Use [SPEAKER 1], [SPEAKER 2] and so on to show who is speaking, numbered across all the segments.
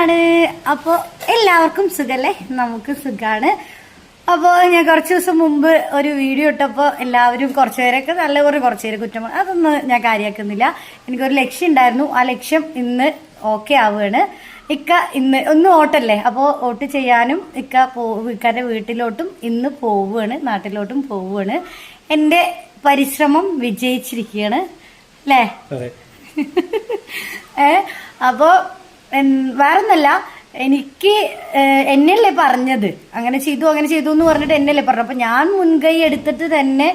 [SPEAKER 1] എന്താണ് അപ്പോൾ എല്ലാവർക്കും സുഖല്ലേ? നമുക്ക് സുഖാണ്. അപ്പോൾ ഞാൻ കുറച്ച് ദിവസം മുമ്പ് ഒരു വീഡിയോ ഇട്ടപ്പോൾ എല്ലാവരും കുറച്ചുപേരൊക്കെ നല്ല കുറച്ച് പേര് കുറ്റം, അതൊന്നും ഞാൻ കാര്യമാക്കുന്നില്ല. എനിക്കൊരു ലക്ഷ്യം ഉണ്ടായിരുന്നു. ആ ലക്ഷ്യം ഇന്ന് ഓക്കെ ആവുകയാണ്. ഇക്ക ഇന്ന് ഒന്ന് ഓട്ടല്ലേ, അപ്പോൾ ഓട്ട് ചെയ്യാനും ഇക്കാന്റെ വീട്ടിലോട്ടും ഇന്ന് പോവുകയാണ്, നാട്ടിലോട്ടും പോവുകയാണ്. എൻ്റെ പരിശ്രമം വിജയിച്ചിരിക്കുകയാണ് അല്ലേ? അപ്പോൾ വേറൊന്നല്ല, എനിക്ക് എന്നല്ലേ പറഞ്ഞത് അങ്ങനെ ചെയ്തു എന്ന് പറഞ്ഞിട്ട് എന്നല്ലേ പറഞ്ഞു. അപ്പൊ ഞാൻ മുൻകൈ എടുത്തിട്ട് തന്നെ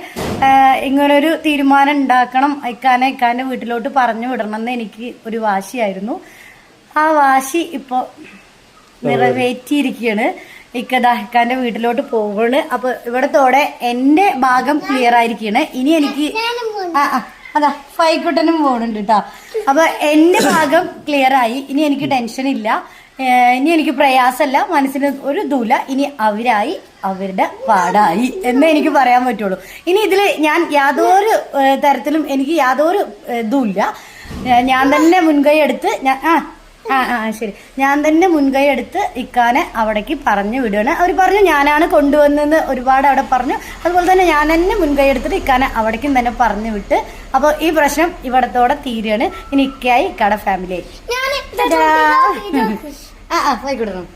[SPEAKER 1] ഇങ്ങനൊരു തീരുമാനം ഉണ്ടാക്കണം, ഇക്കാന്റെ വീട്ടിലോട്ട് പറഞ്ഞു വിടണം എന്ന് എനിക്ക് ഒരു വാശിയായിരുന്നു. ആ വാശി ഇപ്പൊ നിറവേറ്റിയിരിക്കുകയാണ്. ഇക്കാന്റെ വീട്ടിലോട്ട് പോവുകയാണ്. അപ്പൊ ഇവിടത്തോടെ എന്റെ ഭാഗം ക്ലിയർ ആയിരിക്കുകയാണ്. ഇനി എനിക്ക് അതാ ഫൈക്കുട്ടനും പോകുന്നുണ്ട് കേട്ടോ. അപ്പൊ എന്റെ ഭാഗം ക്ലിയർ ആയി. ഇനി എനിക്ക് ടെൻഷൻ ഇല്ല, ഇനി എനിക്ക് പ്രയാസമല്ല, മനസ്സിന് ഒരു ദൂല. ഇനി അവരായി, അവരുടെ പാടായി എന്നേ എനിക്ക് പറയാൻ പറ്റുള്ളൂ. ഇനി ഇതില് ഞാൻ യാതൊരു തരത്തിലും എനിക്ക് യാതൊരു ഇതുമില്ല. ഞാൻ തന്നെ മുൻകൈ എടുത്ത് ശരി, ഞാൻ തന്നെ മുൻകൈ എടുത്ത് ഇക്കാനെ അവിടേക്ക് പറഞ്ഞു വിടുകയാണ്. അവർ പറഞ്ഞു ഞാനാണ് കൊണ്ടുവന്നെന്ന് ഒരുപാട് അവിടെ പറഞ്ഞു. അതുപോലെ തന്നെ ഞാൻ തന്നെ മുൻകൈ എടുത്തിട്ട് ഇക്കാനെ അവിടേക്കും തന്നെ പറഞ്ഞു വിട്ട്. അപ്പോൾ ഈ പ്രശ്നം ഇവിടത്തോടെ തീരുകയാണ്. ഇനി ഇക്കയായി ഇക്കാടെ ഫാമിലിയായി. പോയിക്കിടണം.